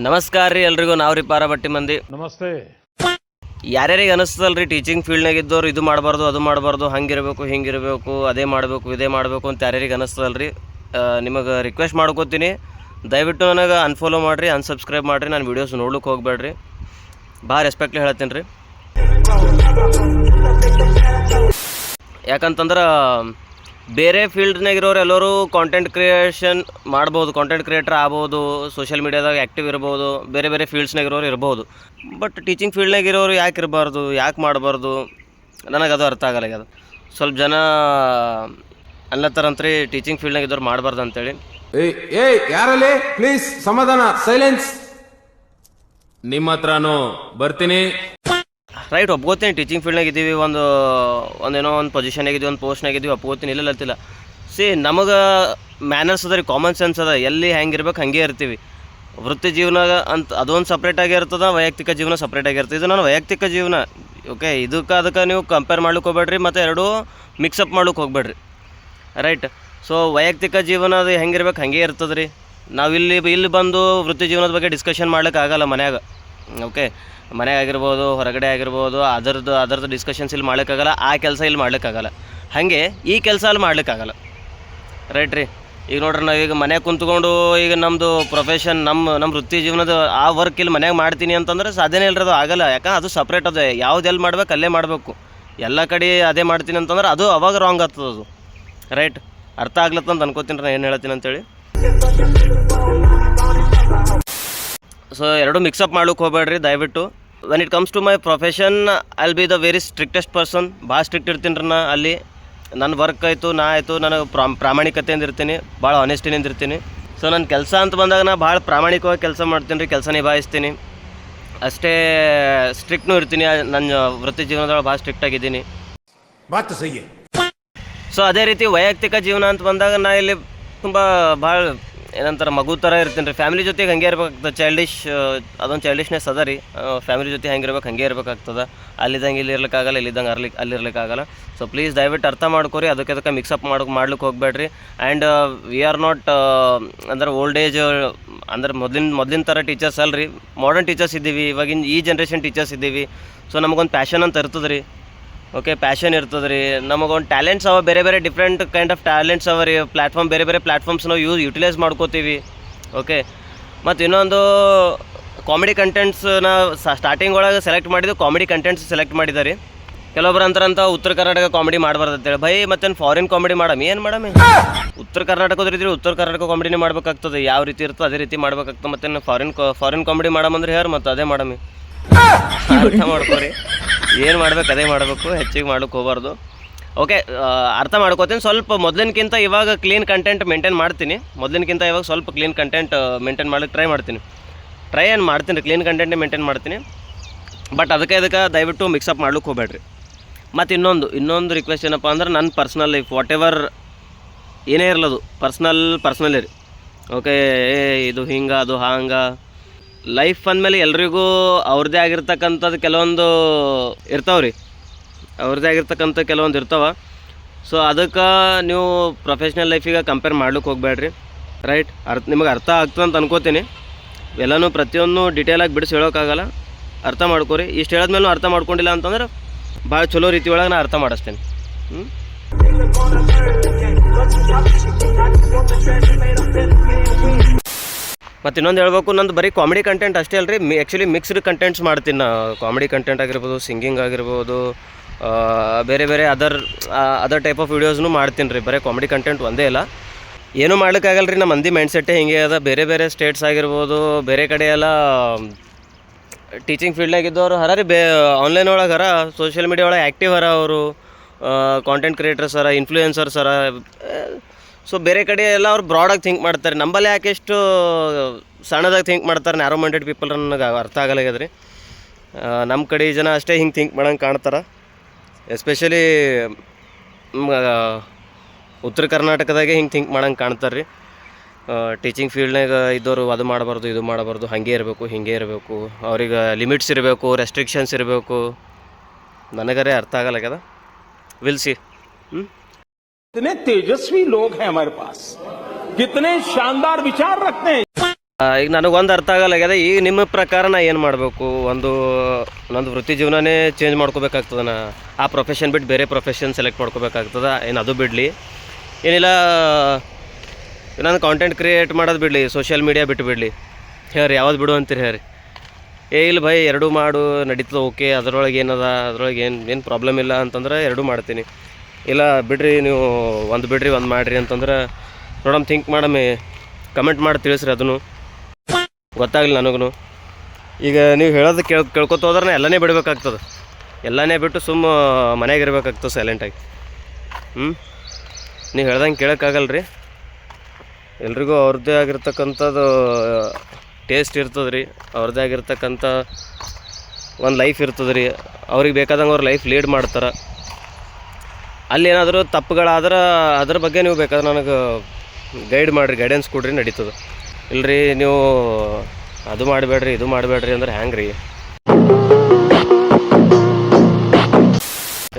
ನಮಸ್ಕಾರ ರೀ ಎಲ್ರಿಗೂ. ನಾವು ರೀ ಪಾರಬಟ್ಟಿ ಮಂದಿ. ನಮಸ್ತೆ. ಯಾರ್ಯಾರಿಗೆ ಅನಿಸ್ತಲ್ರಿ ಟೀಚಿಂಗ್ ಫೀಲ್ಡ್ನಾಗ ಇದ್ದವ್ರು ಇದು ಮಾಡಬಾರ್ದು ಅದು ಮಾಡಬಾರ್ದು, ಹಂಗಿರಬೇಕು ಹಿಂಗಿರಬೇಕು, ಅದೇ ಮಾಡಬೇಕು ಇದೇ ಮಾಡಬೇಕು ಅಂತ ಯಾರ್ಯಾರಿಗೆ ಅನಿಸ್ತಲ್ರಿ, ನಿಮಗೆ ರಿಕ್ವೆಸ್ಟ್ ಮಾಡ್ಕೋತೀನಿ, ದಯವಿಟ್ಟು ನನಗೆ ಅನ್ಫಾಲೋ ಮಾಡಿರಿ, ಅನ್ಸಬ್ಸ್ಕ್ರೈಬ್ ಮಾಡಿರಿ, ನಾನು ವೀಡಿಯೋಸ್ ನೋಡ್ಲಿಕ್ಕೆ ಹೋಗ್ಬೇಡ್ರಿ. ಭಾಳ ರೆಸ್ಪೆಕ್ಟ್ಲಿ ಹೇಳ್ತೀನಿ ರೀ. ಯಾಕಂತಂದ್ರೆ ಬೇರೆ ಫೀಲ್ಡ್ನಾಗಿರೋರು ಎಲ್ಲರೂ ಕಾಂಟೆಂಟ್ ಕ್ರಿಯೇಷನ್ ಮಾಡ್ಬೋದು, ಕಾಂಟೆಂಟ್ ಕ್ರಿಯೇಟರ್ ಆಗ್ಬೋದು, ಸೋಷಿಯಲ್ ಮೀಡ್ಯಾದಾಗ ಆ್ಯಕ್ಟಿವ್ ಇರ್ಬೋದು, ಬೇರೆ ಬೇರೆ ಫೀಲ್ಡ್ಸ್ನಾಗಿರೋರು ಇರ್ಬೋದು. ಬಟ್ ಟೀಚಿಂಗ್ ಫೀಲ್ಡ್ನಾಗಿರೋರು ಯಾಕೆ ಇರಬಾರ್ದು, ಯಾಕೆ ಮಾಡಬಾರ್ದು, ನನಗದು ಅರ್ಥ ಆಗಲ್ಲ. ಅದು ಸ್ವಲ್ಪ ಜನ ಅನ್ಲತ್ತಾರಂತ್ರಿ ಟೀಚಿಂಗ್ ಫೀಲ್ಡ್ನಾಗಿದ್ದವ್ರು ಮಾಡಬಾರ್ದು ಅಂತೇಳಿ. ಏಯ್ ಯಾರಲ್ಲಿ ಪ್ಲೀಸ್ ಸಮಾಧಾನ, ಸೈಲೆನ್ಸ್. ನಿಮ್ಮ ಹತ್ರನೂ ಬರ್ತೀನಿ. ರೈಟ್, ಒಪ್ಕೋತೀನಿ ಟೀಚಿಂಗ್ ಫೀಲ್ಡ್ನಾಗ ಇದ್ದೀವಿ, ಒಂದೇನೋ ಒಂದು ಪೊಸಿಷನ್ನಾಗಿದ್ದೀವಿ, ಒಂದು ಪೋಸ್ಟ್ನಾಗಿದ್ದೀವಿ, ಒಪ್ಕೋತೀನಿ, ಇಲ್ಲತ್ತಿಲ್ಲ. ನಮಗೆ ಮ್ಯಾನರ್ಸ್ ಅದ ರೀ, ಕಾಮನ್ ಸೆನ್ಸ್ ಅದ, ಎಲ್ಲಿ ಹೆಂಗಿರ್ಬೇಕು ಹಾಗೆ ಇರ್ತೀವಿ. ವೃತ್ತಿ ಜೀವನ ಅಂತ ಅದೊಂದು ಸಪ್ರೇಟಾಗಿ ಇರ್ತದೆ, ವೈಯಕ್ತಿಕ ಜೀವನ ಸಪ್ರೇಟಾಗಿ ಇರ್ತದೆ. ಇದು ನನ್ನ ವೈಯಕ್ತಿಕ ಜೀವನ, ಓಕೆ. ಅದಕ್ಕೆ ನೀವು ಕಂಪೇರ್ ಮಾಡ್ಲಿಕ್ಕೆ ಹೋಗ್ಬೇಡ್ರಿ, ಮತ್ತು ಎರಡೂ ಮಿಕ್ಸಪ್ ಮಾಡ್ಲಿಕ್ಕೆ ಹೋಗ್ಬೇಡ್ರಿ, ರೈಟ್. ಸೊ ವೈಯಕ್ತಿಕ ಜೀವನ ಅದು ಹೆಂಗಿರ್ಬೇಕು ಹಾಗೆ ಇರ್ತದೆ ರೀ. ಇಲ್ಲಿ ಬಂದು ವೃತ್ತಿ ಜೀವನದ ಬಗ್ಗೆ ಡಿಸ್ಕಷನ್ ಮಾಡ್ಲಿಕ್ಕೆ ಆಗಲ್ಲ ಮನ್ಯಾಗ, ಓಕೆ. ಮನೆ ಆಗಿರ್ಬೋದು, ಹೊರಗಡೆ ಆಗಿರ್ಬೋದು, ಅದರದ್ದು ಡಿಸ್ಕಷನ್ಸ್ ಇಲ್ಲಿ ಮಾಡ್ಲಿಕ್ಕಾಗಲ್ಲ, ಆ ಕೆಲಸ ಇಲ್ಲಿ ಮಾಡ್ಲಿಕ್ಕಾಗಲ್ಲ, ಹಾಗೆ ಈ ಕೆಲಸ ಅಲ್ಲಿ ಮಾಡ್ಲಿಕ್ಕಾಗಲ್ಲ, ರೈಟ್ ರೀ. ಈಗ ನೋಡ್ರಿ, ನಾವೀಗ ಮನ್ಯಾಗ ಕುಂತ್ಕೊಂಡು ಈಗ ನಮ್ಮದು ಪ್ರೊಫೆಷನ್, ನಮ್ಮ ವೃತ್ತಿ ಜೀವನದ ಆ ವರ್ಕ್ ಇಲ್ಲಿ ಮನ್ಯಾಗ ಮಾಡ್ತೀನಿ ಅಂತಂದ್ರೆ ಸಾಧ್ಯನೇ ಇಲ್ಲರದು, ಆಗಲ್ಲ. ಯಾಕಂದ್ರೆ ಅದು ಸಪ್ರೇಟ್ ಅದೇ, ಎಲ್ಲಿ ಮಾಡ್ಬೇಕು ಅಲ್ಲೇ ಮಾಡಬೇಕು. ಎಲ್ಲ ಕಡೆ ಅದೇ ಮಾಡ್ತೀನಿ ಅಂತಂದ್ರೆ ಅದು ಅವಾಗ ರಾಂಗ್ ಆಗ್ತದೆ ಅದು, ರೈಟ್. ಅರ್ಥ ಆಗ್ಲತ್ತಂತ ಅನ್ಕೋತೀನಿ ನಾನು ಏನು ಹೇಳ್ತೀನಿ ಅಂತೇಳಿ. ಸೊ ಎರಡೂ ಮಿಕ್ಸಪ್ ಮಾಡ್ಲಿಕ್ಕೆ ಹೋಗ್ಬೇಡ್ರಿ ದಯವಿಟ್ಟು. When it comes to my profession, I will be the very strictest person. ಭಾಳ ಸ್ಟ್ರಿಕ್ಟ್ ಇರ್ತೀನಿ ರೀ ನಾ ಅಲ್ಲಿ. ನನ್ನ ವರ್ಕ್ ಆಯಿತು, ನನಗೆ ಪ್ರಾಮಾಣಿಕತೆಯಿಂದ ಇರ್ತೀನಿ, ಭಾಳ ಆನೆಸ್ಟಿನಿಂದ ಇರ್ತೀನಿ. ಸೊ ನನ್ನ ಕೆಲಸ ಅಂತ ಬಂದಾಗ ನಾ ಭಾಳ ಪ್ರಾಮಾಣಿಕವಾಗಿ ಕೆಲಸ ಮಾಡ್ತೀನಿ ರೀ, ಕೆಲಸ ನಿಭಾಯಿಸ್ತೀನಿ, ಅಷ್ಟೇ ಸ್ಟ್ರಿಕ್ಟ್ನೂ ಇರ್ತೀನಿ. ನನ್ನ ವೃತ್ತಿ ಜೀವನದೊಳಗೆ ಭಾಳ ಸ್ಟ್ರಿಕ್ಟಾಗಿದ್ದೀನಿ. ಸೊ ಅದೇ ರೀತಿ ವೈಯಕ್ತಿಕ ಜೀವನ ಅಂತ ಬಂದಾಗ ನಾ ಇಲ್ಲಿ ತುಂಬ ಭಾಳ ಏನಂತಾರೆ ಮಗು ಥರ ಇರ್ತೀನಿ ರೀ. ಫ್ಯಾಮಿಲಿ ಜೊತೆಗೆ ಹಂಗೆ ಇರ್ಬೇಕಾಗ್ತದೆ, ಅದೊಂದು ಚೈಲ್ಡಿಶ್ನೆಸ್ ಅದ ರೀ. ಫ್ಯಾಮಿಲಿ ಜೊತೆ ಹೆಂಗೆ ಇರ್ಬೇಕು ಹಂಗೆ ಇರ್ಬೇಕಾಗ್ತದೆ. ಅಲ್ಲಿದ್ದಂಗೆ ಇಲ್ಲಿ ಇರ್ಲಿಕ್ಕಾಗಲ್ಲ, ಇಲ್ಲಿದ್ದಂಗೆ ಅಲ್ಲಿರ್ಲಿಕ್ಕಾಗಲ್ಲ. ಸೊ ಪ್ಲೀಸ್ ದಯವಿಟ್ಟು ಅರ್ಥ ಮಾಡ್ಕೊರಿ, ಅದಕ್ಕೆ ಮಿಕ್ಸಪ್ ಮಾಡ್ಲಿಕ್ಕೆ ಹೋಗ್ಬೇಡ್ರಿ. ಆ್ಯಂಡ್ ವಿ ಆರ್ ನಾಟ್ ಅಂದ್ರೆ ಓಲ್ಡ್ ಏಜ್ ಅಂದ್ರೆ ಮೊದಲಿನ ಥರ ಟೀಚರ್ಸ್ ಅಲ್ಲ ರೀ, ಮಾಡರ್ನ್ ಟೀಚರ್ಸ್ ಇದ್ದೀವಿ, ಇವಾಗಿನ ಈ ಜನ್ರೇಷನ್ ಟೀಚರ್ಸ್ ಇದ್ದೀವಿ. ಸೊ ನಮಗೊಂದು ಪ್ಯಾಷನ್ ಅಂತ ಇರ್ತದೆ ರೀ, ಓಕೆ. ಪ್ಯಾಷನ್ ಇರ್ತದೆ ರೀ, ನಮಗೊಂದು ಟ್ಯಾಲೆಂಟ್ಸ್ ಅವ, ಬೇರೆ ಬೇರೆ ಡಿಫ್ರೆಂಟ್ ಕೈಂಡ್ ಆಫ್ ಟ್ಯಾಲೆಂಟ್ಸ್ ಅವ ರೀ. ಬೇರೆ ಬೇರೆ ಪ್ಲ್ಯಾಟ್ಫಾರ್ಮ್ಸ್ ನಾವು ಯುಟಿಲೈಸ್ ಮಾಡ್ಕೋತೀವಿ, ಓಕೆ. ಮತ್ತು ಇನ್ನೊಂದು ಕಾಮಿಡಿ ಕಂಟೆಂಟ್ಸ್ನ ಸ್ಟಾರ್ಟಿಂಗ್ ಒಳಗೆ ಸೆಲೆಕ್ಟ್ ಮಾಡಿದ್ದು, ಕಾಮಿಡಿ ಕಂಟೆಂಟ್ಸ್ ಸೆಲೆಕ್ಟ್ ಮಾಡಿದ್ದಾರೆ. ಕೆಲವೊಬ್ರು ಅಂತಾರಂತ ಉತ್ತರ ಕರ್ನಾಟಕ ಕಾಮಿಡಿ ಮಾಡಬಾರ್ದು ಅಂತೇಳಿ. ಭೈ ಮತ್ತೇನು ಫಾರಿನ್ ಕಾಮಿಡಿ ಏನು ಮಾಡಮಿ? ಉತ್ತರ ಕರ್ನಾಟಕದ್ರಿದ್ರೆ ಉತ್ತರ ಕರ್ನಾಟಕ ಕಾಮಿಡಿನೇ ಮಾಡ್ಬೇಕಾಗ್ತದೆ, ಯಾವ ರೀತಿ ಇರ್ತದೆ ಅದೇ ರೀತಿ ಮಾಡ್ಬೇಕಾಗ್ತದೆ. ಮತ್ತೇನು ಫಾರಿನ್ ಕಾಮಿಡಿ ಮಾಡಮಂದ್ರೆ ಯಾರು ಮತ್ತು ಅದೇ ಮಾಡಮಿ, ಅರ್ಥ ಮಾಡ್ಕೋರಿ. ಏನು ಮಾಡ್ಬೇಕು ಅದೇ ಮಾಡಬೇಕು, ಹೆಚ್ಚಿಗೆ ಮಾಡ್ಲಿಕ್ಕೆ ಹೋಗ್ಬಾರ್ದು, ಓಕೆ. ಅರ್ಥ ಮಾಡ್ಕೋತೀನಿ. ಸ್ವಲ್ಪ ಮೊದಲಿನಕ್ಕಿಂತ ಇವಾಗ ಕ್ಲೀನ್ ಕಂಟೆಂಟ್ ಮೇಂಟೈನ್ ಮಾಡ್ತೀನಿ, ಮೊದಲಿನಕ್ಕಿಂತ ಇವಾಗ ಸ್ವಲ್ಪ ಕ್ಲೀನ್ ಕಂಟೆಂಟ್ ಮೇಂಟೈನ್ ಮಾಡ್ಲಿಕ್ಕೆ ಟ್ರೈ ಮಾಡ್ತೀನಿ ರೀ. ಕ್ಲೀನ್ ಕಂಟೆಂಟೇ ಮೇಂಟೈನ್ ಮಾಡ್ತೀನಿ. ಬಟ್ ಅದಕ್ಕೆ ದಯವಿಟ್ಟು ಮಿಕ್ಸಪ್ ಮಾಡ್ಲಿಕ್ಕೆ ಹೋಗ್ಬೇಡ್ರಿ. ಮತ್ತು ಇನ್ನೊಂದು ರಿಕ್ವೆಸ್ಟ್ ಏನಪ್ಪ ಅಂದ್ರೆ, ನನ್ನ ಪರ್ಸ್ನಲ್ ಲೈಫ್ ವಾಟ್ ಎವರ್ ಏನೇ ಇರಲದು ಪರ್ಸ್ನಲ್ಲೇ ರೀ, ಓಕೆ. ಇದು ಹಿಂಗೆ ಅದು ಹಾಂಗೆ ಲೈಫ್ ಅಂದಮೇಲೆ ಎಲ್ರಿಗೂ ಅವ್ರದ್ದೇ ಆಗಿರ್ತಕ್ಕಂಥದ್ದು ಕೆಲವೊಂದು ಇರ್ತಾವೆ ರೀ, ಸೊ ಅದಕ್ಕೆ ನೀವು ಪ್ರೊಫೆಷ್ನಲ್ ಲೈಫಿಗೆ ಕಂಪೇರ್ ಮಾಡ್ಲಿಕ್ಕೆ ಹೋಗ್ಬೇಡ್ರಿ, ರೈಟ್. ನಿಮಗೆ ಅರ್ಥ ಆಗ್ತದೆ ಅಂತ ಅನ್ಕೋತೀನಿ. ಎಲ್ಲನೂ ಪ್ರತಿಯೊಂದು ಡೀಟೇಲಾಗಿ ಬಿಡಿಸಿ ಹೇಳೋಕ್ಕಾಗಲ್ಲ, ಅರ್ಥ ಮಾಡ್ಕೊರಿ. ಇಷ್ಟು ಹೇಳಿದ್ಮೇಲೆ ಅರ್ಥ ಮಾಡ್ಕೊಂಡಿಲ್ಲ ಅಂತಂದ್ರೆ ಭಾಳ ಚಲೋ ರೀತಿ ಒಳಗೆ ನಾನು ಅರ್ಥ ಮಾಡಿಸ್ತೇನೆ. ಮತ್ತು ಇನ್ನೊಂದು ಹೇಳ್ಬೇಕು, ನಂದು ಬರೀ ಕಾಮಿಡಿ ಕಂಟೆಂಟ್ ಅಷ್ಟೇ ಅಲ್ಲ ರೀ, ಆ್ಯಕ್ಚುಲಿ ಮಿಕ್ಸ್ಡ್ ಕಂಟೆಂಟ್ಸ್ ಮಾಡ್ತೀನಿ ನಾ. ಕಾಮಿಡಿ ಕಂಟೆಂಟ್ ಆಗಿರ್ಬೋದು, ಸಿಂಗಿಂಗ್ ಆಗಿರ್ಬೋದು, ಬೇರೆ ಬೇರೆ ಅದರ್ ಟೈಪ್ ಆಫ್ ವೀಡಿಯೋಸ್ನು ಮಾಡ್ತೀನಿ ರೀ. ಬರೀ ಕಾಮಿಡಿ ಕಂಟೆಂಟ್ ಒಂದೇ ಇಲ್ಲ. ಏನೂ ಮಾಡ್ಲಿಕ್ಕಾಗಲ್ಲ ರೀ, ನಮ್ಮ ಮಂದಿ ಮೈಂಡ್ಸೆಟ್ಟೇ ಹಿಂಗೆ ಅದ. ಬೇರೆ ಬೇರೆ ಸ್ಟೇಟ್ಸ್ ಆಗಿರ್ಬೋದು, ಬೇರೆ ಕಡೆ ಎಲ್ಲ ಟೀಚಿಂಗ್ ಫೀಲ್ಡ್ನಾಗಿದ್ದವರು ಹರ ರೀ, ಆನ್ಲೈನ್ ಒಳಗೆ ಹರ, ಸೋಷಿಯಲ್ ಮೀಡಿಯಾ ಒಳಗೆ ಆ್ಯಕ್ಟಿವ್ ಹರ ಅವರು, ಕಾಂಟೆಂಟ್ ಕ್ರಿಯೇಟರ್ಸ್ ಹರ, ಇನ್ಫ್ಲೂಯೆನ್ಸರ್ಸ್ ಹರ. ಸೊ ಬೇರೆ ಕಡೆ ಎಲ್ಲ ಅವ್ರು ಬ್ರಾಡಾಗಿ ಥಿಂಕ್ ಮಾಡ್ತಾರೆ, ನಂಬಲ್ಲಿ ಯಾಕೆ ಎಷ್ಟು ಸಣ್ಣದಾಗಿ ಥಿಂಕ್ ಮಾಡ್ತಾರೆ, ನ್ಯಾರೋ ಮೈಂಡೆಡ್ ಪೀಪಲ್ ನನಗೆ ಅರ್ಥ ಆಗಲಾಗ್ಯದ ರೀ. ನಮ್ಮ ಕಡೆ ಜನ ಅಷ್ಟೇ ಹಿಂಗೆ ಥಿಂಕ್ ಮಾಡಂಗೆ ಕಾಣ್ತಾರೆ, ಎಸ್ಪೆಷಲಿ ಉತ್ತರ ಕರ್ನಾಟಕದಾಗೆ ಹಿಂಗೆ ಥಿಂಕ್ ಮಾಡಂಗೆ ಕಾಣ್ತಾರೆ ರೀ. ಟೀಚಿಂಗ್ ಫೀಲ್ಡ್ನಾಗ ಇದ್ದವರು ಅದು ಮಾಡಬಾರ್ದು ಇದು ಮಾಡಬಾರ್ದು, ಹಾಗೆ ಇರಬೇಕು ಹಿಂಗೆ ಇರಬೇಕು, ಅವ್ರಿಗೆ ಲಿಮಿಟ್ಸ್ ಇರಬೇಕು, ರೆಸ್ಟ್ರಿಕ್ಷನ್ಸ್ ಇರಬೇಕು. ನನಗರೇ ಅರ್ಥ ಆಗಲಾಗ್ಯದ. Will see. कितने तेजस्वी लोग हैं हमारे पास, कितने शानदार विचार रखते हैं. ಈಗ ನನಗೊಂದು ಅರ್ಥ ಆಗಲ್ಲಾಗ್ಯದ. ಈಗ ನಿಮ್ಮ ಪ್ರಕಾರ ನಾ ಏನು ಮಾಡಬೇಕು? ನಂದು ವೃತ್ತಿ ಜೀವನನೇ ಚೇಂಜ್ ಮಾಡ್ಕೋಬೇಕಾಗ್ತದೆ. ನಾ ಆ ಪ್ರೊಫೆಷನ್ ಬಿಟ್ಟು ಬೇರೆ ಪ್ರೊಫೆಷನ್ ಸೆಲೆಕ್ಟ್ ಮಾಡ್ಕೋಬೇಕಾಗ್ತದೆ. ಏನು ಅದು ಬಿಡಲಿ, ಏನಿಲ್ಲ ನಾನು ಕಾಂಟೆಂಟ್ ಕ್ರಿಯೇಟ್ ಮಾಡೋದು ಬಿಡಲಿ, ಸೋಷಿಯಲ್ ಮೀಡಿಯಾ ಬಿಟ್ಟು ಬಿಡಲಿ. ಹೇಳ್ರಿ ಯಾವ್ದು ಬಿಡು ಅಂತೀರಿ ಹೇಳ್ರಿ? ಇಲ್ಲ ಭಯ್, ಎರಡೂ ಮಾಡು ನಡೀತದೆ, ಓಕೆ. ಅದರೊಳಗೆ ಏನದ, ಅದ್ರೊಳಗೆ ಏನು ಪ್ರಾಬ್ಲಮ್ ಇಲ್ಲ ಅಂತಂದ್ರೆ ಎರಡೂ ಮಾಡ್ತೀನಿ. ಇಲ್ಲ ಬಿಡ್ರಿ, ನೀವು ಒಂದು ಬಿಡ್ರಿ ಒಂದು ಮಾಡಿರಿ ಅಂತಂದ್ರೆ ನೋಡಮ್, ಥಿಂಕ್ ಮಾಡಮ್ಮಿ, ಕಮೆಂಟ್ ಮಾಡಿ ತಿಳಿಸ್ರಿ. ಅದನ್ನು ಗೊತ್ತಾಗಲಿ ನನಗೂ. ಈಗ ನೀವು ಹೇಳೋದು ಕೇಳ್ಕೊತ ಹೋದ್ರೆ ಎಲ್ಲನೇ ಬಿಡಬೇಕಾಗ್ತದೆ. ಎಲ್ಲನೇ ಬಿಟ್ಟು ಸುಮ್ಮ ಮನೆಯಾಗ ಇರಬೇಕಾಗ್ತದೆ ಸೈಲೆಂಟಾಗಿ. ನೀವು ಹೇಳ್ದಂಗೆ ಕೇಳೋಕ್ಕಾಗಲ್ಲ ರೀ. ಎಲ್ರಿಗೂ ಅವ್ರದ್ದೇ ಆಗಿರ್ತಕ್ಕಂಥದ್ದು ಟೇಸ್ಟ್ ಇರ್ತದೆ ರೀ, ಅವ್ರದ್ದೇ ಆಗಿರ್ತಕ್ಕಂಥ ಒಂದು ಲೈಫ್ ಇರ್ತದೆ ರೀ. ಅವ್ರಿಗೆ ಬೇಕಾದಂಗೆ ಅವ್ರ ಲೈಫ್ ಲೀಡ್ ಮಾಡ್ತಾರೆ. ಅಲ್ಲೇನಾದರೂ ತಪ್ಪುಗಳಾದ್ರೆ ಅದ್ರ ಬಗ್ಗೆ ನೀವು ಬೇಕಾದ್ರೆ ನನಗೆ ಗೈಡ್ ಮಾಡಿರಿ, ಗೈಡೆನ್ಸ್ ಕೊಡ್ರಿ, ನಡೀತದೆ. ಇಲ್ಲರಿ ನೀವು ಅದು ಮಾಡಬೇಡ್ರಿ ಇದು ಮಾಡಬೇಡ್ರಿ ಅಂದ್ರೆ ಹ್ಯಾಂಗೆ ರೀ?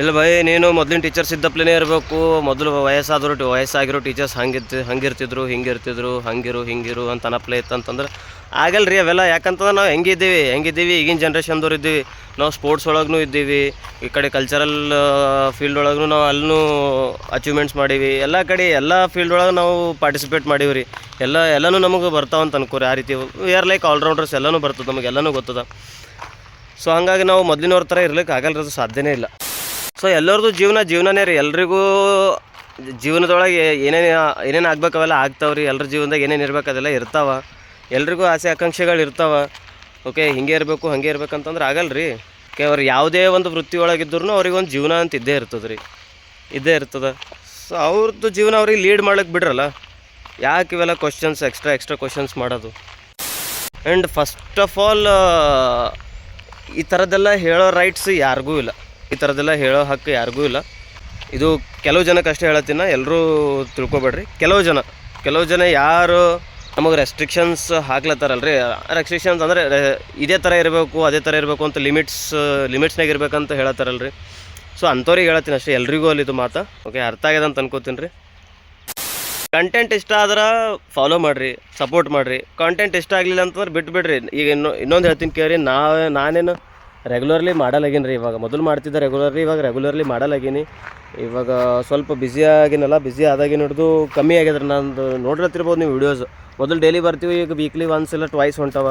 ಇಲ್ಲ ಭಯ್, ನೀನು ಮೊದಲಿನ ಟೀಚರ್ಸ್ ಇದ್ದಪ್ಲೇ ಇರಬೇಕು. ಮೊದಲು ವಯಸ್ಸಾಗಿರೋ ಟೀಚರ್ಸ್ ಹಂಗಿರ್ತಿದ್ರು, ಹಿಂಗಿರು ಅಂತ ಅನಪ್ಲೇ ಇತ್ತಂತಂದ್ರೆ ಆಗಲ್ಲ ರೀ ಅವೆಲ್ಲ. ಯಾಕಂತಂದ್ರೆ ನಾವು ಹೆಂಗಿದ್ದೀವಿ ಈಗಿನ ಜನ್ರೇಷನ್ದವ್ರು ಇದ್ದೀವಿ. ನಾವು ಸ್ಪೋರ್ಟ್ಸ್ ಒಳಗೂ ಇದ್ದೀವಿ, ಈ ಕಡೆ ಕಲ್ಚರಲ್ ಫೀಲ್ಡ್ ಒಳಗೂ ನಾವು ಅಲ್ಲೂ ಅಚೀವ್ಮೆಂಟ್ಸ್ ಮಾಡೀವಿ. ಎಲ್ಲ ಕಡೆ ಎಲ್ಲ ಫೀಲ್ಡ್ ಒಳಗೆ ನಾವು ಪಾರ್ಟಿಸಿಪೇಟ್ ಮಾಡೀವಿ ರೀ. ಎಲ್ಲನೂ ನಮಗೆ ಬರ್ತಾವಂತ ಅನ್ಕೋರಿ. ಆ ರೀತಿ ವಿ ಆರ್ ಲೈಕ್ ಆಲ್ರೌಂಡರ್ಸ್, ಎಲ್ಲನೂ ಬರ್ತದೆ ನಮಗೆ, ಎಲ್ಲನೂ ಗೊತ್ತದ. ಸೊ ಹಾಗಾಗಿ ನಾವು ಮೊದಲಿನವ್ರ ಥರ ಇರ್ಲಿಕ್ಕೆ ಆಗಲ್ಲ, ಅದು ಸಾಧ್ಯನೇ ಇಲ್ಲ. ಸೊ ಎಲ್ಲರದು ಜೀವನನೇ ರೀ. ಎಲ್ರಿಗೂ ಜೀವನದೊಳಗೆ ಏನೇನು ಆಗ್ಬೇಕು ಅವೆಲ್ಲ ಆಗ್ತಾವ್ರಿ. ಎಲ್ಲರ ಜೀವನದಾಗ ಏನೇನು ಇರ್ಬೇಕು ಅದೆಲ್ಲ ಇರ್ತಾವೆ. ಎಲ್ರಿಗೂ ಆಸೆ ಆಕಾಂಕ್ಷೆಗಳು ಇರ್ತಾವೆ. ಓಕೆ, ಹಿಂಗೆ ಇರಬೇಕು ಹಂಗೆ ಇರ್ಬೇಕಂತಂದ್ರೆ ಆಗಲ್ಲ ರೀ. ಅವ್ರು ಯಾವುದೇ ಒಂದು ವೃತ್ತಿ ಒಳಗಿದ್ರು ಅವ್ರಿಗೊಂದು ಜೀವನ ಅಂತ ಇದ್ದೇ ಇರ್ತದೆ. ಸೊ ಅವ್ರದ್ದು ಜೀವನ ಅವ್ರಿಗೆ ಲೀಡ್ ಮಾಡೋಕ್ಕೆ ಬಿಡ್ರಲ್ಲ. ಯಾಕೆ ಇವೆಲ್ಲ ಕ್ವಶನ್ಸ್ ಎಕ್ಸ್ಟ್ರಾ ಕ್ವಶನ್ಸ್ ಮಾಡೋದು? ಆ್ಯಂಡ್ ಫಸ್ಟ್ ಆಫ್ ಆಲ್ ಈ ಥರದ್ದೆಲ್ಲ ಹೇಳೋ ರೈಟ್ಸ್ ಯಾರಿಗೂ ಇಲ್ಲ, ಈ ಥರದ್ದೆಲ್ಲ ಹೇಳೋ ಹಕ್ಕು ಯಾರಿಗೂ ಇಲ್ಲ. ಇದು ಕೆಲವು ಜನಕ್ಕೆ ಅಷ್ಟೇ ಹೇಳತ್ತೀನ, ಎಲ್ಲರೂ ತಿಳ್ಕೊಬೇಡ್ರಿ. ಕೆಲವು ಜನ ಯಾರು ನಮಗೆ ರೆಸ್ಟ್ರಿಕ್ಷನ್ಸ್ ಹಾಕ್ಲತ್ತಾರಲ್ರಿ, ರೆಸ್ಟ್ರಿಕ್ಷನ್ಸ್ ಅಂದರೆ ಇದೇ ಥರ ಇರಬೇಕು ಅದೇ ಥರ ಇರಬೇಕು ಅಂತ ಲಿಮಿಟ್ಸ್ನಾಗ ಇರ್ಬೇಕಂತ ಹೇಳತ್ತಾರಲ್ರಿ. ಸೊ ಅಂಥವ್ರಿಗೆ ಹೇಳತ್ತೀನಿ ಅಷ್ಟೇ, ಎಲ್ರಿಗೂ ಅಲ್ಲಿ ಇದು ಮಾತಾ. ಓಕೆ, ಅರ್ಥ ಆಗ್ಯದ ಅಂತ ಅನ್ಕೋತೀನಿ ರೀ. ಕಂಟೆಂಟ್ ಇಷ್ಟ ಆದ್ರೆ ಫಾಲೋ ಮಾಡಿರಿ, ಸಪೋರ್ಟ್ ಮಾಡಿರಿ. ಕಂಟೆಂಟ್ ಇಷ್ಟ ಆಗಲಿಲ್ಲ ಅಂತಂದ್ರೆ ಬಿಟ್ಬಿಡ್ರಿ. ಈಗ ಇನ್ನೊಂದು ಹೇಳ್ತೀನಿ ಕೇಳಿ, ನಾನೇನು ರೆಗ್ಯುಲರ್ಲಿ ಮಾಡಲಾಗೀನಿ ರೀ. ಇವಾಗ ಮೊದಲು ಮಾಡ್ತಿದ್ದೆ ರೆಗ್ಯುಲರ್ಲಿ, ಇವಾಗ ರೆಗ್ಯುಲರ್ಲಿ ಮಾಡಲಾಗೀನಿ. ಇವಾಗ ಸ್ವಲ್ಪ ಬ್ಯುಸಿ ಆದಾಗಿ ಹಿಡಿದು ಕಮ್ಮಿ ಆಗ್ಯದ್ರಿ. ನಂದು ನೋಡಿರ್ತಿರ್ಬೋದು ನೀವು ವೀಡಿಯೋಸ್. ಮೊದಲು ಡೈಲಿ ಬರ್ತೀವಿ, ಈಗ ವೀಕ್ಲಿ ಒನ್ಸ್ ಇಲ್ಲ ಟ್ವೈಸ್ ಹೊಂಟವ.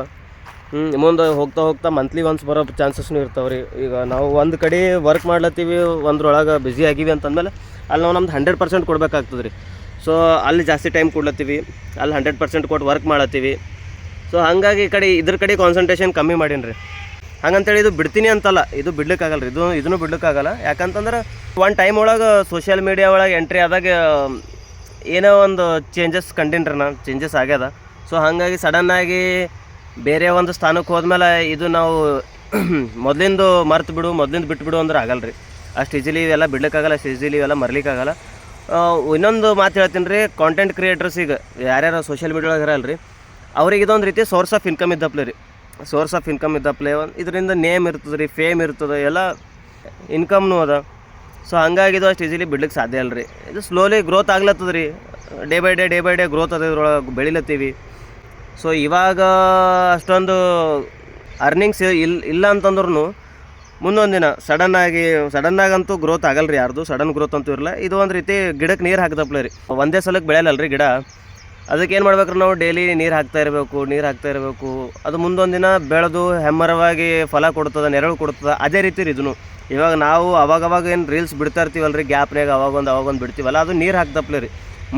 ಮುಂದೆ ಹೋಗ್ತಾ ಮಂತ್ಲಿ ಒನ್ಸ್ ಬರೋ ಚಾನ್ಸಸ್ನೂ ಇರ್ತಾವೆ ರೀ. ಈಗ ನಾವು ಒಂದು ಕಡೆ ವರ್ಕ್ ಮಾಡ್ಲತ್ತೀವಿ, ಒಂದ್ರೊಳಗೆ ಬ್ಯುಸಿ ಆಗೀವಿ ಅಂತಂದಮೇಲೆ ಅಲ್ಲಿ ನಾವು ನಮ್ದು 100% ಕೊಡಬೇಕಾಗ್ತದೆ ರೀ. ಸೊ ಅಲ್ಲಿ ಜಾಸ್ತಿ ಟೈಮ್ ಕೊಡ್ಲತ್ತೀವಿ, ಅಲ್ಲಿ 100% ಕೊಟ್ಟು ವರ್ಕ್ ಮಾಡತ್ತೀವಿ. ಸೊ ಹಾಗಾಗಿ ಇದ್ರ ಕಡೆ ಕಾನ್ಸಂಟ್ರೇಷನ್ ಕಮ್ಮಿ ಮಾಡೀನಿ ರೀ. ಹಂಗಂತೇಳಿ ಇದು ಬಿಡ್ತೀನಿ ಅಂತಲ್ಲ, ಇದು ಬಿಡ್ಲಿಕ್ಕಾಗಲ್ಲ ರೀ. ಇದನ್ನು ಬಿಡ್ಲಿಕ್ಕಾಗಲ್ಲ. ಯಾಕಂತಂದ್ರೆ ಒಂದು ಟೈಮ್ ಒಳಗೆ ಸೋಷಿಯಲ್ ಮೀಡಿಯಾ ಒಳಗೆ ಎಂಟ್ರಿ ಆದಾಗ ಏನೋ ಒಂದು ಚೇಂಜಸ್ ಕಂಡೀನಿ ರೀ ನಾನು, ಚೇಂಜಸ್ ಆಗ್ಯದ. ಸೊ ಹಾಗಾಗಿ ಸಡನ್ನಾಗಿ ಬೇರೆ ಒಂದು ಸ್ಥಾನಕ್ಕೆ ಹೋದ್ಮೇಲೆ ಇದು ನಾವು ಮೊದಲಿಂದು ಬಿಟ್ಬಿಡು ಅಂದ್ರೆ ಆಗಲ್ಲ ರೀ. ಅಷ್ಟು ಈಜಿಲಿ ಇವೆಲ್ಲ ಬಿಡ್ಲಿಕ್ಕಾಗಲ್ಲ, ಅಷ್ಟು ಈಜಿಲಿ ಇವೆಲ್ಲ ಮರ್ಲಿಕ್ಕಾಗಲ್ಲ. ಇನ್ನೊಂದು ಮಾತು ಹೇಳ್ತೀನಿ ರೀ, ಕಾಂಟೆಂಟ್ ಕ್ರಿಯೇಟರ್ಸ್ ಈಗ ಯಾರ್ಯಾರು ಸೋಷಿಯಲ್ ಮೀಡಿಯಾ ಒಳಗೆ ಇರಲ್ಲ ರೀ, ಅವ್ರಿಗೆ ಇದೊಂದು ರೀತಿ ಸೋರ್ಸ್ ಆಫ್ ಇನ್ಕಮ್ ಇದ್ದಪ್ಲೆ ರೀ. ಇದರಿಂದ ನೇಮ್ ಇರ್ತದೆ ರೀ, ಫೇಮ್ ಇರ್ತದೆ, ಎಲ್ಲ ಇನ್ಕಮ್ನೂ ಅದ. ಸೊ ಹಂಗಾಗಿ ಇದು ಅಷ್ಟು ಈಜಿಲಿ ಬಿಡ್ಲಿಕ್ಕೆ ಸಾಧ್ಯ ಅಲ್ಲ ರೀ. ಇದು ಸ್ಲೋಲಿ ಗ್ರೋತ್ ಆಗ್ಲತ್ತದ ರೀ. ಡೇ ಬೈ ಡೇ ಗ್ರೋತ್ ಅದ, ಇದ್ರೊಳಗೆ ಬೆಳಿಲತ್ತೀವಿ. ಸೊ ಇವಾಗ ಅಷ್ಟೊಂದು ಅರ್ನಿಂಗ್ಸ್ ಇಲ್ಲ ಅಂತಂದ್ರೂ ಮುಂದೊಂದು ದಿನ ಸಡನ್ನಾಗಂತೂ ಗ್ರೋತ್ ಆಗಲ್ಲ ರೀ. ಯಾರ್ದು ಸಡನ್ ಗ್ರೋತ್ ಅಂತೂ ಇರಲ್ಲ. ಇದು ಒಂದು ರೀತಿ ಗಿಡಕ್ಕೆ ನೀರು ಹಾಕ್ದಪ್ಲೆ ರೀ. ಒಂದೇ ಸಲಕ್ಕೆ ಬೆಳೆಯಲ್ಲ ರೀ ಗಿಡ. ಅದಕ್ಕೆ ಏನು ಮಾಡ್ಬೇಕ್ರಿ, ನಾವು ಡೈಲಿ ನೀರು ಹಾಕ್ತಾ ಇರಬೇಕು. ಅದು ಮುಂದೊಂದು ದಿನ ಬೆಳೆದು ಹೆಮ್ಮರವಾಗಿ ಫಲ ಕೊಡ್ತದೆ, ನೆರಳು ಕೊಡ್ತದೆ. ಅದೇ ರೀತಿ ರೀ ಇದನ್ನು. ಇವಾಗ ನಾವು ಅವಾಗವಾಗ ಏನು ರೀಲ್ಸ್ ಬಿಡ್ತಾ ಇರ್ತೀವಲ್ಲ ರೀ, ಗ್ಯಾಪ್ನಾಗ ಅವಾಗೊಂದು ಬಿಡ್ತೀವಲ್ಲ, ಅದು ನೀರು ಹಾಕ್ದಪ್ಲೆ ರೀ.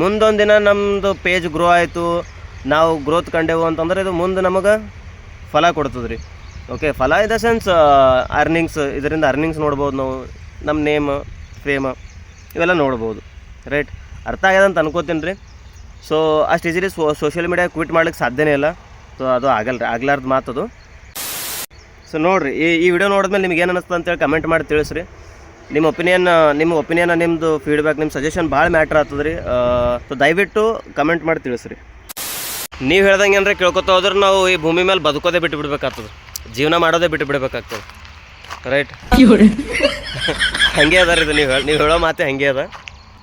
ಮುಂದೊಂದು ದಿನ ನಮ್ಮದು ಪೇಜ್ ಗ್ರೋ ಆಯಿತು, ನಾವು ಗ್ರೋತ್ ಕಂಡೆವು ಅಂತಂದ್ರೆ ಇದು ಮುಂದೆ ನಮಗೆ ಫಲ ಕೊಡ್ತದೆ ರೀ. ಓಕೆ, ಫಲ ಇನ್ ದ ಸೆನ್ಸ್ ಅರ್ನಿಂಗ್ಸ್. ಇದರಿಂದ ಅರ್ನಿಂಗ್ಸ್ ನೋಡ್ಬೋದು ನಾವು, ನಮ್ಮ ನೇಮ್ ಫೇಮ್ ಇವೆಲ್ಲ ನೋಡ್ಬೋದು. ರೈಟ್, ಅರ್ಥ ಆಗ್ಯದ ಅಂತ ಅನ್ಕೋತೀನಿ ರೀ. ಸೊ ಅಷ್ಟು ಈಜಿಲಿ ಸೋಷಿಯಲ್ ಮೀಡಿಯಾ ಕ್ವಿಟ್ ಮಾಡ್ಲಿಕ್ಕೆ ಸಾಧ್ಯನೇ ಇಲ್ಲ. ಸೊ ಅದು ಆಗ್ಲಾರ್ದು ಮಾತದು. ಸೊ ನೋಡಿರಿ, ಈ ವಿಡಿಯೋ ನೋಡಿದ್ಮೇಲೆ ನಿಮ್ಗೆ ಏನು ಅನ್ನಿಸ್ತು ಅಂತೇಳಿ ಕಮೆಂಟ್ ಮಾಡಿ ತಿಳಿಸ್ರಿ. ನಿಮ್ಮ ಒಪಿನಿಯನ್ ನಿಮ್ಮದು ಫೀಡ್ಬ್ಯಾಕ್, ನಿಮ್ಮ ಸಜೆಷನ್ ಭಾಳ ಮ್ಯಾಟ್ರ್ ಆಗ್ತದೆ ರೀ. ಸೊ ದಯವಿಟ್ಟು ಕಮೆಂಟ್ ಮಾಡಿ ತಿಳಿಸ್ರಿ. ನೀವು ಹೇಳ್ದಂಗೆ ಏನಾರ ಕೇಳ್ಕೊತ ಹೋದ್ರೆ ನಾವು ಈ ಭೂಮಿ ಮೇಲೆ ಬದುಕೋದೇ ಬಿಟ್ಟು ಬಿಡ್ಬೇಕಾಗ್ತದೆ, ಜೀವನ ಮಾಡೋದೇ ಬಿಟ್ಟು ಬಿಡಬೇಕಾಗ್ತದೆ. ರೈಟ್, ಹಾಗೆ ಅದ ರೀ. ಇದು ನೀವು ಹೇಳೋ ಮಾತೇ ಹಾಗೆ ಅದ.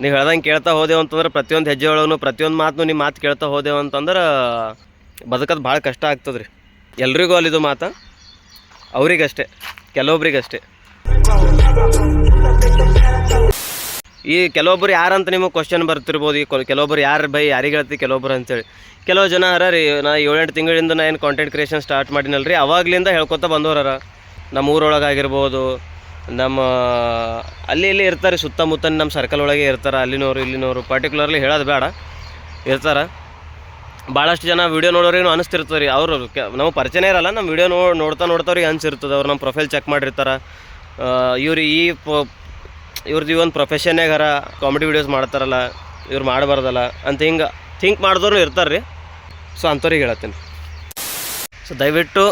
ನೀವು ಹೇಳ್ದಂಗೆ ಕೇಳ್ತಾ ಹೋದೆವು ಅಂತಂದ್ರೆ ಪ್ರತಿಯೊಂದು ಹೆಜ್ಜೆ ಒಳಗೂ ಪ್ರತಿಯೊಂದು ಮಾತನ್ನು ನಿಮ್ಮ ಮಾತು ಕೇಳ್ತಾ ಹೋದೆವು ಅಂತಂದ್ರೆ ಬದುಕೋದು ಭಾಳ ಕಷ್ಟ ಆಗ್ತದೆ ರೀ. ಎಲ್ರಿಗೂ ಅಲ್ಲಿದು ಮಾತು, ಅವರಿಗಷ್ಟೇ, ಕೆಲವೊಬ್ರಿಗಷ್ಟೇ. ಈ ಕೆಲವೊಬ್ರು ಯಾರಂತ ನಿಮಗೆ ಕ್ವಶನ್ ಬರ್ತಿರ್ಬೋದು. ಈ ಕೆಲವೊಬ್ರು ಯಾರು ಬೈ ಯಾರಿಗೆ ಹೇಳ್ತಿ ಕೆಲವೊಬ್ರು ಅಂತೇಳಿ. ಕೆಲವು ಜನ ಹರ ರೀ, ನಾ 7-8 ತಿಂಗಳಿಂದ ನಾ ಏನು ಕಾಂಟೆಂಟ್ ಕ್ರಿಯೇಷನ್ ಸ್ಟಾರ್ಟ್ ಮಾಡಿನಲ್ರಿ, ಅವಾಗ್ಲಿಂದ ಹೇಳ್ಕೊತ ಬಂದವ್ರ. ನಮ್ಮ ಊರೊಳಗಾಗಿರ್ಬೋದು, ನಮ್ಮ ಅಲ್ಲಿ ಇಲ್ಲಿ ಇರ್ತಾರೆ, ಸುತ್ತಮುತ್ತ ನಮ್ಮ ಸರ್ಕಲ್ ಒಳಗೆ ಇರ್ತಾರೆ, ಅಲ್ಲಿನವರು ಇಲ್ಲಿನವರು ಪರ್ಟಿಕ್ಯುಲರ್ಲಿ ಹೇಳೋದು ಬೇಡ, ಇರ್ತಾರೆ. ಭಾಳಷ್ಟು ಜನ ವೀಡಿಯೋ ನೋಡೋರೇನು ಅನಿಸ್ತಿರ್ತದೆ ರೀ. ಅವರು ನಾವು ಪರಿಚಯನೇ ಇರಲ್ಲ, ನಮ್ಮ ವೀಡಿಯೋ ನೋಡ್ತಾವ್ರಿಗೆ ಅನಿಸಿರ್ತದೆ. ಅವ್ರು ನಮ್ಮ ಪ್ರೊಫೈಲ್ ಚೆಕ್ ಮಾಡಿರ್ತಾರೆ, ಇವ್ರದ್ದು ಒಂದು ಪ್ರೊಫೆಷನ್ಯಾಗಾರ ಕಾಮಿಡಿ ವೀಡಿಯೋಸ್ ಮಾಡ್ತಾರಲ್ಲ, ಇವ್ರು ಮಾಡಬಾರ್ದಲ್ಲ ಅಂತ ಹಿಂಗೆ ಥಿಂಕ್ ಮಾಡಿದವ್ರು ಇರ್ತಾರೆ ರೀ. ಸೊ ಅಂಥವ್ರಿಗೆ ಹೇಳತ್ತೀನಿ. ಸೊ ದಯವಿಟ್ಟು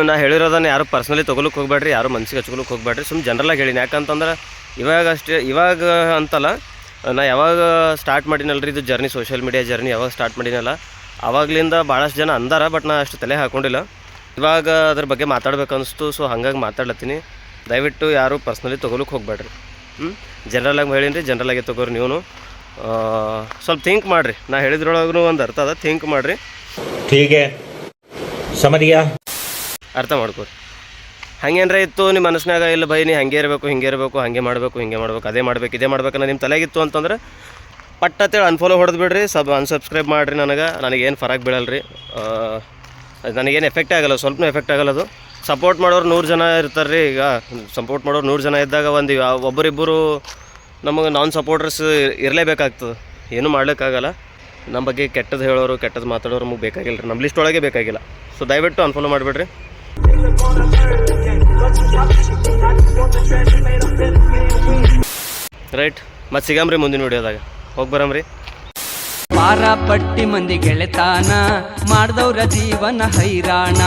ನಾ ಹೇಳಿರೋದನ್ನು ಯಾರು ಪರ್ಸ್ನಲಿ ತೊಗೊಳಕ್ಕೆ ಹೋಗ್ಬೇಡ್ರಿ, ಯಾರು ಮನಸ್ಸಿಗೆ ಹಚ್ಕೊಳಕ್ಕೆ ಹೋಗ್ಬೇಡ್ರಿ. ಸುಮ್ಮನೆ ಜನರಲ್ಲಾಗಿ ಹೇಳಿನಿ. ಯಾಕಂತಂದ್ರೆ ಇವಾಗ ಅಂತಲ್ಲ, ನಾ ಯಾವಾಗ ಸ್ಟಾರ್ಟ್ ಮಾಡಿನಲ್ರಿ ಇದು ಜರ್ನಿ, ಸೋಷಿಯಲ್ ಮೀಡಿಯಾ ಜರ್ನಿ ಯಾವಾಗ ಸ್ಟಾರ್ಟ್ ಮಾಡಿನಲ್ಲ ಆವಾಗಲಿಂದ ಭಾಳಷ್ಟು ಜನ ಅಂದಾರ, ಬಟ್ ನಾ ಅಷ್ಟು ತಲೆ ಹಾಕ್ಕೊಂಡಿಲ್ಲ. ಇವಾಗ ಅದ್ರ ಬಗ್ಗೆ ಮಾತಾಡ್ಬೇಕು ಅನಿಸ್ತು, ಸೊ ಹಾಗಾಗಿ ಮಾತಾಡ್ಲತ್ತೀನಿ. ದಯವಿಟ್ಟು ಯಾರು ಪರ್ಸ್ನಲಿ ತೊಗೊಳಕ್ಕೆ ಹೋಗ್ಬೇಡ್ರಿ. ಜನರಲ್ಲಾಗಿ ಹೇಳೀನಿ ರೀ, ಜನರಲ್ಲಾಗಿ ತೊಗೋರಿ. ನೀವು ಸ್ವಲ್ಪ ಥಿಂಕ್ ಮಾಡಿರಿ. ನಾ ಹೇಳಿದ್ರೊಳಗೂ ಒಂದು ಅರ್ಥ ಅದ, ಥಿಂಕ್ ಮಾಡಿರಿ. ಹೀಗೆ ಸಮರಿಯಾ ಅರ್ಥ ಮಾಡ್ಕೋರಿ. ಹಂಗೇನ್ರ ಇತ್ತು ನಿಮ್ಮ ಮನಸ್ಸಿನಾಗ, ಇಲ್ಲ ಬೈ ನೀ ಹಂಗೆ ಇರಬೇಕು, ಹಿಂಗೆ ಇರಬೇಕು, ಹಾಗೆ ಮಾಡಬೇಕು, ಹಿಂಗೆ ಮಾಡ್ಬೇಕು, ಅದೇ ಮಾಡ್ಬೇಕು, ಇದೇ ಮಾಡ್ಬೇಕನ್ನ ನಿಮ್ಮ ತಲೆಗಿತ್ತು ಅಂತಂದ್ರೆ ಪಟ್ಟತ್ತೇಳಿ ಅನ್ಫಾಲೋ ಹೊಡೆದು ಬಿಡ್ರಿ, ಅನ್ಸಬ್ಸ್ಕ್ರೈಬ್ ಮಾಡಿರಿ. ನನಗೇನು ಫರಕ್ ಬೀಳಲ್ರಿ, ನನಗೇನು ಎಫೆಕ್ಟ್ ಆಗಲ್ಲ, ಸ್ವಲ್ಪನೂ ಎಫೆಕ್ಟ್ ಆಗಲ್ಲ. ಅದು ಸಪೋರ್ಟ್ ಮಾಡೋರು 100 ಜನ ಇರ್ತಾರೆ ರೀ. ಈಗ ಸಪೋರ್ಟ್ ಮಾಡೋರು 100 ಜನ ಇದ್ದಾಗ ಒಬ್ಬರಿಬ್ಬರು ನಮಗೆ ನಾನ್ ಸಪೋರ್ಟರ್ಸ್ ಇರಲೇಬೇಕಾಗ್ತದೆ. ಏನೂ ಮಾಡ್ಲಿಕ್ಕಾಗಲ್ಲ. ನಮ್ಮ ಬಗ್ಗೆ ಕೆಟ್ಟದ್ದು ಹೇಳೋರು, ಕೆಟ್ಟದ್ದು ಮಾತಾಡೋರು ನಮಗೆ ಬೇಕಾಗಿಲ್ಲ ರೀ, ನಮ್ಮ ಲಿಸ್ಟ್ ಒಳಗೆ ಬೇಕಾಗಿಲ್ಲ. ಸೊ ದಯವಿಟ್ಟು ಅನ್ಫಾಲೋ ಮಾಡಿಬಿಡ್ರಿ. ರೈಟ್, ಮತ್ತೆ ಸಿಗಮ್ರಿ ಮುಂದಿನ ವಿಡಿಯೋದಾಗ. ಹೋಗಿ ಬರಮ್ರಿ. ಪಾರ ಪಟ್ಟಿ ಮಂದಿ ಗೆಳೆತಾನ ಮಾಡ್ದವ್ರ ಜೀವನ ಹೈರಾಣ.